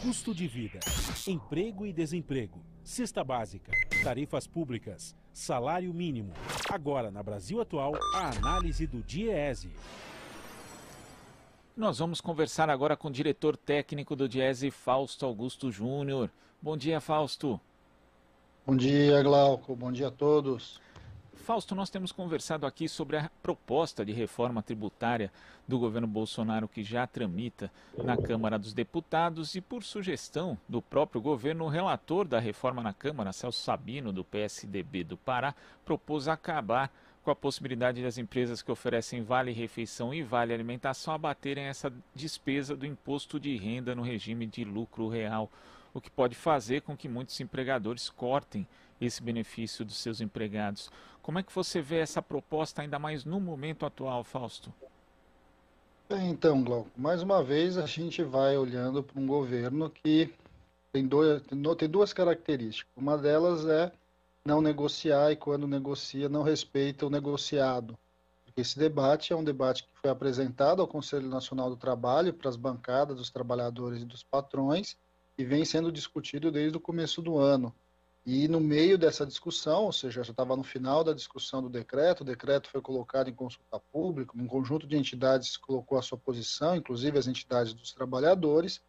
Custo de vida, emprego e desemprego, cesta básica, tarifas públicas, salário mínimo. Agora, na Brasil Atual, a análise do DIEESE. Nós vamos conversar agora com o diretor técnico do DIEESE, Fausto Augusto Júnior. Bom dia, Fausto. Bom dia, Glauco. Bom dia a todos. Fausto, nós temos conversado aqui sobre a proposta de reforma tributária do governo Bolsonaro que já tramita na Câmara dos Deputados e, por sugestão do próprio governo, o relator da reforma na Câmara, Celso Sabino, do PSDB do Pará, propôs acabar com a possibilidade das empresas que oferecem vale-refeição e vale-alimentação abaterem essa despesa do imposto de renda no regime de lucro real, o que pode fazer com que muitos empregadores cortem esse benefício dos seus empregados. Como é que você vê essa proposta, ainda mais no momento atual, Fausto? Bem, então, Glauco, mais uma vez a gente vai olhando para um governo que tem duas características. Uma delas é não negociar e, quando negocia, não respeita o negociado. Porque esse debate é um debate que foi apresentado ao Conselho Nacional do Trabalho, para as bancadas dos trabalhadores e dos patrões, e vem sendo discutido desde o começo do ano. E no meio dessa discussão, ou seja, já estava no final da discussão do decreto, o decreto foi colocado em consulta pública, um conjunto de entidades colocou a sua posição, inclusive as entidades dos trabalhadores,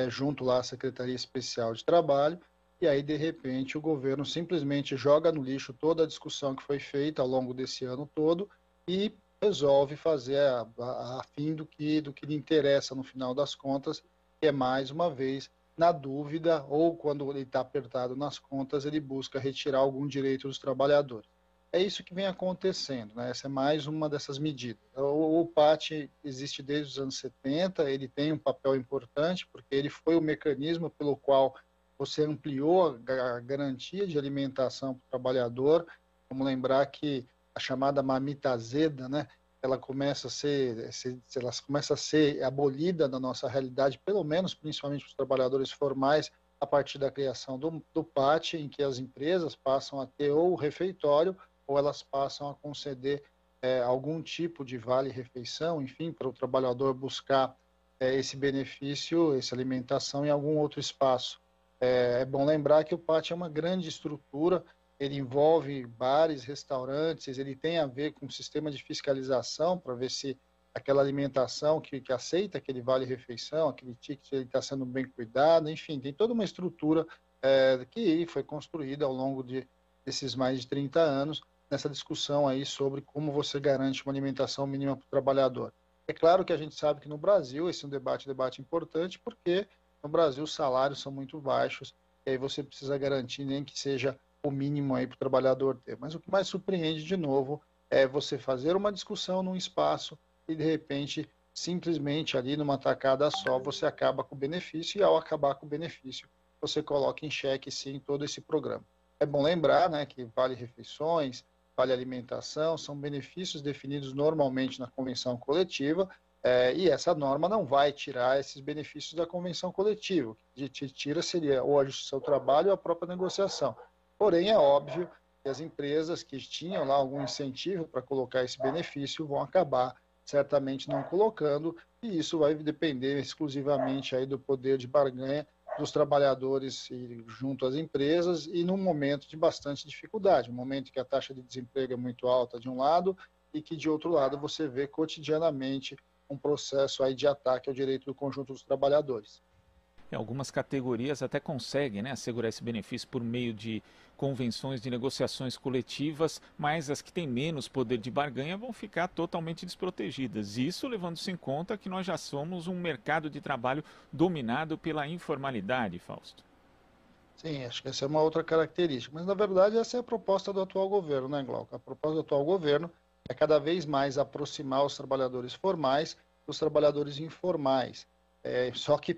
junto lá à Secretaria Especial de Trabalho, e aí, de repente, o governo simplesmente joga no lixo toda a discussão que foi feita ao longo desse ano todo e resolve fazer a fim do que lhe interessa no final das contas, que é, mais uma vez, na dúvida, ou quando ele está apertado nas contas, ele busca retirar algum direito dos trabalhadores. É isso que vem acontecendo, né? Essa é mais uma dessas medidas. O PAT existe desde os anos 70, ele tem um papel importante, porque ele foi o mecanismo pelo qual você ampliou a garantia de alimentação para o trabalhador. Vamos lembrar que a chamada marmita azeda, né? Ela começa a ser abolida na nossa realidade, pelo menos, principalmente para os trabalhadores formais, a partir da criação do PAT, em que as empresas passam a ter ou o refeitório, ou elas passam a conceder algum tipo de vale-refeição, enfim, para o trabalhador buscar esse benefício, essa alimentação em algum outro espaço. É bom lembrar que o PAT é uma grande estrutura, ele envolve bares, restaurantes, ele tem a ver com o sistema de fiscalização para ver se aquela alimentação que aceita aquele vale-refeição, aquele ticket, ele está sendo bem cuidado, enfim, tem toda uma estrutura que foi construída ao longo desses mais de 30 anos, nessa discussão aí sobre como você garante uma alimentação mínima para o trabalhador. É claro que a gente sabe que no Brasil esse é um debate importante, porque no Brasil os salários são muito baixos, e aí você precisa garantir nem que seja o mínimo aí para o trabalhador ter. Mas o que mais surpreende, de novo, é você fazer uma discussão num espaço e, de repente, simplesmente ali numa tacada só, você acaba com o benefício, e ao acabar com o benefício, você coloca em xeque, sim, todo esse programa. É bom lembrar, né, que vale-refeições, vale-alimentação, são benefícios definidos normalmente na convenção coletiva, e essa norma não vai tirar esses benefícios da convenção coletiva. O que tira seria ou a Justiça do Trabalho ou a própria negociação. Porém, é óbvio que as empresas que tinham lá algum incentivo para colocar esse benefício vão acabar certamente não colocando, e isso vai depender exclusivamente aí do poder de barganha dos trabalhadores junto às empresas, e num momento de bastante dificuldade, um momento que a taxa de desemprego é muito alta de um lado e que de outro lado você vê cotidianamente um processo aí de ataque ao direito do conjunto dos trabalhadores. Algumas categorias até conseguem, né, assegurar esse benefício por meio de convenções de negociações coletivas, mas as que têm menos poder de barganha vão ficar totalmente desprotegidas. Isso levando-se em conta que nós já somos um mercado de trabalho dominado pela informalidade, Fausto. Sim, acho que essa é uma outra característica. Mas, na verdade, essa é a proposta do atual governo, né, Glauco? A proposta do atual governo é cada vez mais aproximar os trabalhadores formais dos trabalhadores informais. Só que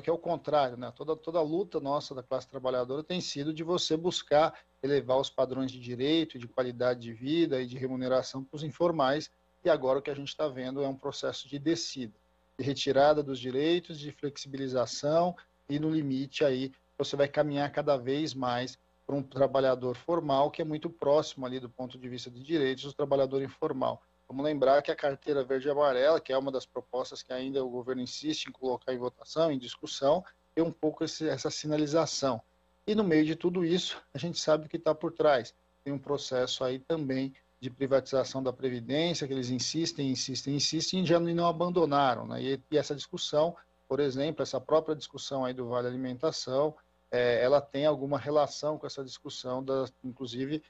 é o contrário, né? Toda a luta nossa da classe trabalhadora tem sido de você buscar elevar os padrões de direito, de qualidade de vida e de remuneração para os informais, e agora o que a gente está vendo é um processo de descida, de retirada dos direitos, de flexibilização, e no limite aí você vai caminhar cada vez mais para um trabalhador formal que é muito próximo ali do ponto de vista de direitos do trabalhador informal. Vamos lembrar que a carteira verde e amarela, que é uma das propostas que ainda o governo insiste em colocar em votação, em discussão, tem um pouco essa sinalização. E no meio de tudo isso, a gente sabe o que está por trás. Tem um processo aí também de privatização da Previdência, que eles insistem e já não abandonaram, né? E essa discussão, por exemplo, essa própria discussão aí do Vale Alimentação, ela tem alguma relação com essa discussão, inclusive,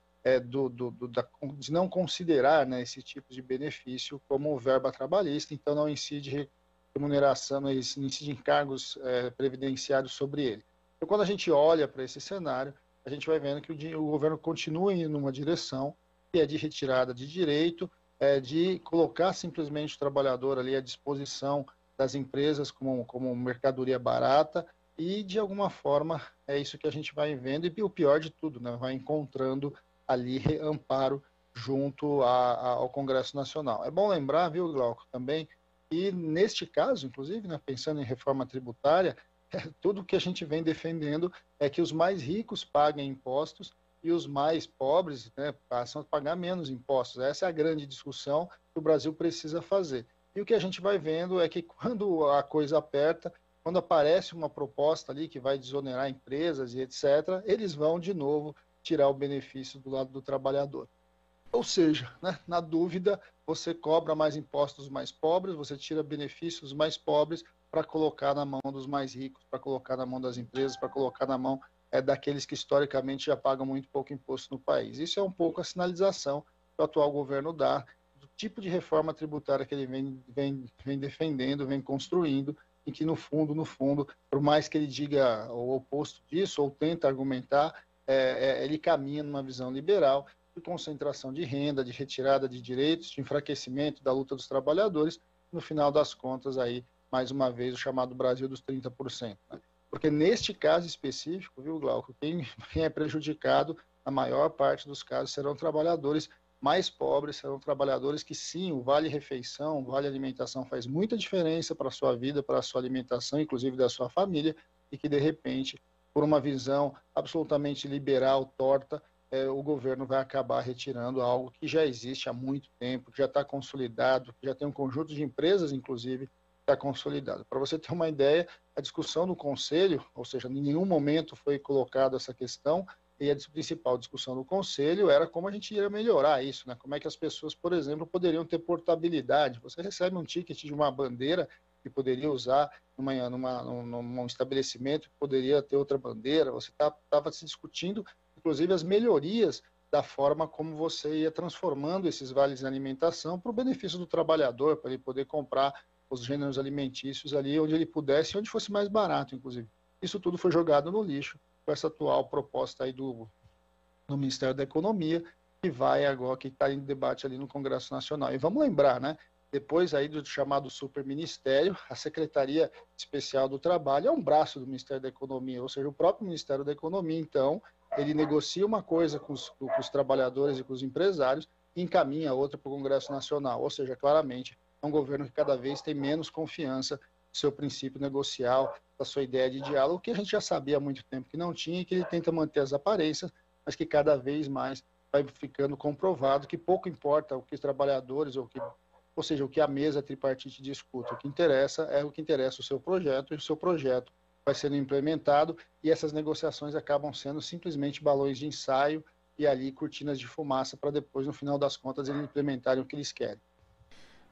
de não considerar, né, esse tipo de benefício como verba trabalhista, então não incide remuneração, não incide encargos previdenciários sobre ele. Então, quando a gente olha para esse cenário, a gente vai vendo que o governo continua indo numa direção que é de retirada de direito, de colocar simplesmente o trabalhador ali à disposição das empresas como mercadoria barata, e de alguma forma é isso que a gente vai vendo, e o pior de tudo, né, vai encontrando ali amparo junto ao Congresso Nacional. É bom lembrar, viu, Glauco, também, que neste caso, inclusive, né, pensando em reforma tributária, tudo que a gente vem defendendo é que os mais ricos paguem impostos e os mais pobres, né, passam a pagar menos impostos. Essa é a grande discussão que o Brasil precisa fazer. E o que a gente vai vendo é que quando a coisa aperta, quando aparece uma proposta ali que vai desonerar empresas e etc., eles vão de novo tirar o benefício do lado do trabalhador. Ou seja, né, na dúvida, você cobra mais impostos dos mais pobres, você tira benefícios dos mais pobres para colocar na mão dos mais ricos, para colocar na mão das empresas, para colocar na mão daqueles que historicamente já pagam muito pouco imposto no país. Isso é um pouco a sinalização que o atual governo dá do tipo de reforma tributária que ele vem defendendo, vem construindo, e que no fundo, por mais que ele diga o oposto disso, ou tenta argumentar, ele caminha numa visão liberal de concentração de renda, de retirada de direitos, de enfraquecimento da luta dos trabalhadores, no final das contas, aí, mais uma vez, o chamado Brasil dos 30%. Né? Porque neste caso específico, viu, Glauco, quem é prejudicado, na maior parte dos casos, serão trabalhadores mais pobres, serão trabalhadores que sim, o vale-refeição, o vale-alimentação faz muita diferença para a sua vida, para a sua alimentação, inclusive da sua família, e que, de repente, por uma visão absolutamente liberal, torta, o governo vai acabar retirando algo que já existe há muito tempo, que já está consolidado, que já tem um conjunto de empresas, inclusive, que está consolidado. Para você ter uma ideia, a discussão no Conselho, ou seja, em nenhum momento foi colocada essa questão, e a principal discussão do Conselho era como a gente ia melhorar isso, né? Como é que as pessoas, por exemplo, poderiam ter portabilidade. Você recebe um ticket de uma bandeira que poderia usar num estabelecimento que poderia ter outra bandeira. Você estava se discutindo, inclusive, as melhorias da forma como você ia transformando esses vales de alimentação para o benefício do trabalhador, para ele poder comprar os gêneros alimentícios ali onde ele pudesse, onde fosse mais barato, inclusive. Isso tudo foi jogado no lixo com essa atual proposta aí do Ministério da Economia, que vai agora, que está em debate ali no Congresso Nacional. E vamos lembrar, né? Depois aí do chamado superministério, a Secretaria Especial do Trabalho é um braço do Ministério da Economia, ou seja, o próprio Ministério da Economia, então, ele negocia uma coisa com os trabalhadores e com os empresários e encaminha outra para o Congresso Nacional, ou seja, claramente, é um governo que cada vez tem menos confiança no seu princípio negocial, da sua ideia de diálogo, que a gente já sabia há muito tempo que não tinha e que ele tenta manter as aparências, mas que cada vez mais vai ficando comprovado que pouco importa o que os trabalhadores, ou seja, o que a mesa tripartite discuta. O que interessa é o que interessa o seu projeto, e o seu projeto vai sendo implementado, e essas negociações acabam sendo simplesmente balões de ensaio e ali cortinas de fumaça para depois, no final das contas, eles implementarem o que eles querem.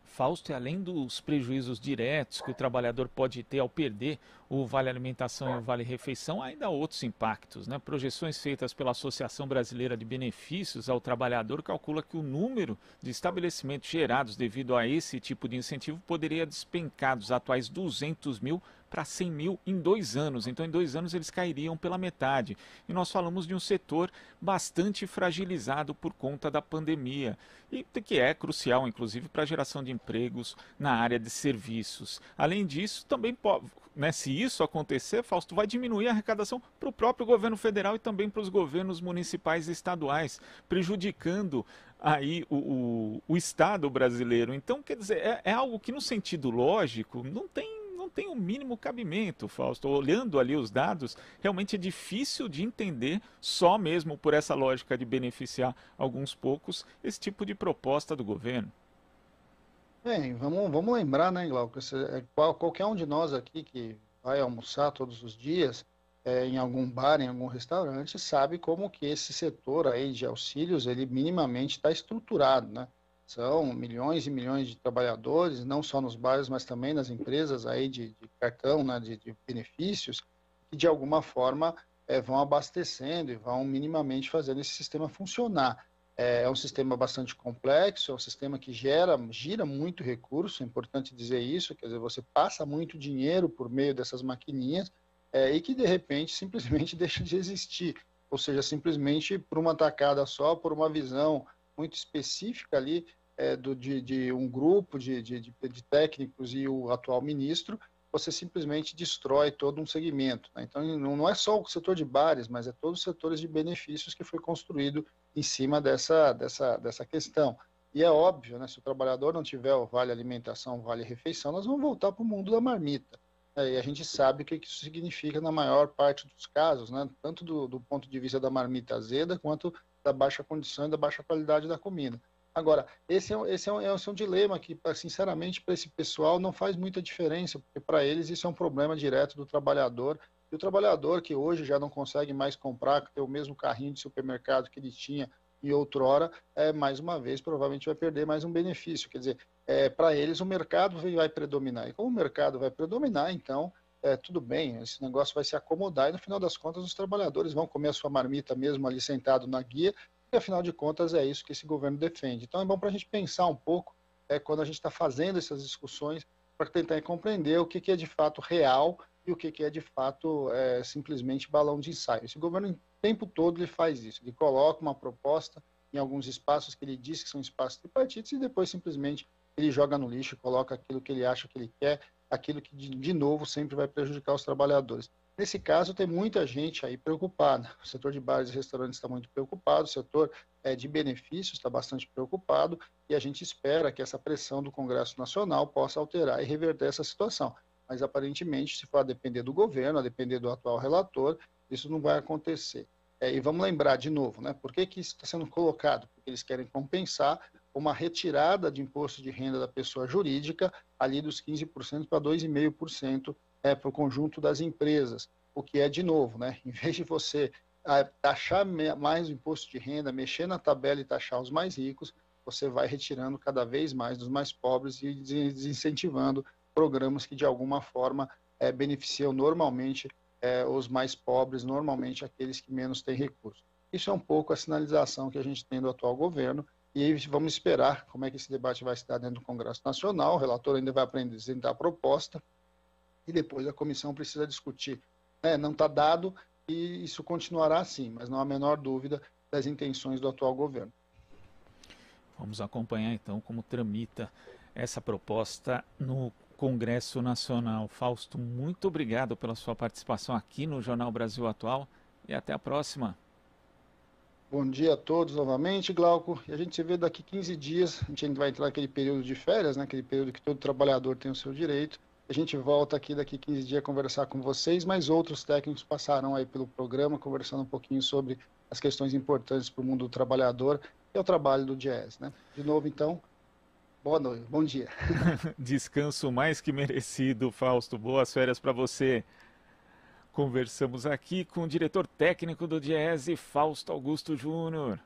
Fausto, e além dos prejuízos diretos que o trabalhador pode ter ao perder o Vale Alimentação e o Vale Refeição, ainda há outros impactos, né? Projeções feitas pela Associação Brasileira de Benefícios ao Trabalhador calcula que o número de estabelecimentos gerados devido a esse tipo de incentivo poderia despencar dos atuais 200 mil para 100 mil em 2 anos. Então, em 2 anos, eles cairiam pela metade. E nós falamos de um setor bastante fragilizado por conta da pandemia e que é crucial, inclusive, para a geração de empregos na área de serviços. Além disso, também pode, né, se isso acontecer, Fausto, vai diminuir a arrecadação para o próprio governo federal e também para os governos municipais e estaduais, prejudicando aí o Estado brasileiro. Então, quer dizer, é algo que, no sentido lógico, não tem o mínimo cabimento, Fausto. Olhando ali os dados, realmente é difícil de entender, só mesmo por essa lógica de beneficiar alguns poucos, esse tipo de proposta do governo. Bem, vamos lembrar, né, Glauco, qualquer um de nós aqui que vai almoçar todos os dias em algum bar, em algum restaurante, sabe como que esse setor aí de auxílios, ele minimamente está estruturado, né? São milhões e milhões de trabalhadores, não só nos bares, mas também nas empresas aí de cartão, né, de benefícios, que de alguma forma vão abastecendo e vão minimamente fazendo esse sistema funcionar. É um sistema bastante complexo, é um sistema que gira muito recurso, é importante dizer isso, quer dizer, você passa muito dinheiro por meio dessas maquininhas e que, de repente, simplesmente deixa de existir, ou seja, simplesmente por uma tacada só, por uma visão muito específica ali de um grupo de técnicos e o atual ministro, você simplesmente destrói todo um segmento, né? Então, não é só o setor de bares, mas é todos os setores de benefícios que foi construído em cima dessa questão. E é óbvio, né, se o trabalhador não tiver o vale alimentação, o vale refeição, nós vamos voltar para o mundo da marmita. E a gente sabe o que isso significa na maior parte dos casos, né, tanto do ponto de vista da marmita azeda, quanto da baixa condição e da baixa qualidade da comida. Agora, esse é um dilema que, sinceramente, para esse pessoal não faz muita diferença, porque para eles isso é um problema direto do trabalhador. E o trabalhador que hoje já não consegue mais comprar, ter o mesmo carrinho de supermercado que ele tinha em outrora, mais uma vez, provavelmente vai perder mais um benefício. Quer dizer, para eles o mercado vai predominar. E como o mercado vai predominar, então, tudo bem, esse negócio vai se acomodar e, no final das contas, os trabalhadores vão comer a sua marmita mesmo ali sentado na guia, e afinal de contas é isso que esse governo defende. Então é bom para a gente pensar um pouco quando a gente está fazendo essas discussões para tentar compreender o que é de fato real e o que é de fato simplesmente balão de ensaio. Esse governo o tempo todo ele faz isso, ele coloca uma proposta em alguns espaços que ele diz que são espaços tripartites e depois simplesmente ele joga no lixo, coloca aquilo que ele acha que ele quer, aquilo que de novo sempre vai prejudicar os trabalhadores. Nesse caso, tem muita gente aí preocupada. O setor de bares e restaurantes está muito preocupado, o setor de benefícios está bastante preocupado e a gente espera que essa pressão do Congresso Nacional possa alterar e reverter essa situação. Mas, aparentemente, se for a depender do governo, a depender do atual relator, isso não vai acontecer. E vamos lembrar de novo, né? Por que isso está sendo colocado? Porque eles querem compensar uma retirada de imposto de renda da pessoa jurídica ali dos 15% para 2,5%, para o conjunto das empresas, o que é, de novo, né, em vez de você taxar mais o imposto de renda, mexer na tabela e taxar os mais ricos, você vai retirando cada vez mais dos mais pobres e desincentivando programas que, de alguma forma, beneficiam normalmente os mais pobres, normalmente aqueles que menos têm recursos. Isso é um pouco a sinalização que a gente tem do atual governo, e aí vamos esperar como é que esse debate vai se dar dentro do Congresso Nacional. O relator ainda vai apresentar a proposta, e depois a comissão precisa discutir. Não está dado e isso continuará assim, mas não há a menor dúvida das intenções do atual governo. Vamos acompanhar então como tramita essa proposta no Congresso Nacional. Fausto, muito obrigado pela sua participação aqui no Jornal Brasil Atual e até a próxima. Bom dia a todos novamente, Glauco. E a gente se vê daqui 15 dias, a gente ainda vai entrar naquele período de férias, né? Aquele período que todo trabalhador tem o seu direito. A gente volta aqui daqui 15 dias a conversar com vocês, mas outros técnicos passarão aí pelo programa, conversando um pouquinho sobre as questões importantes para o mundo do trabalhador e o trabalho do DIEESE, né? De novo, então, boa noite, bom dia. Descanso mais que merecido, Fausto. Boas férias para você. Conversamos aqui com o diretor técnico do DIEESE, Fausto Augusto Júnior.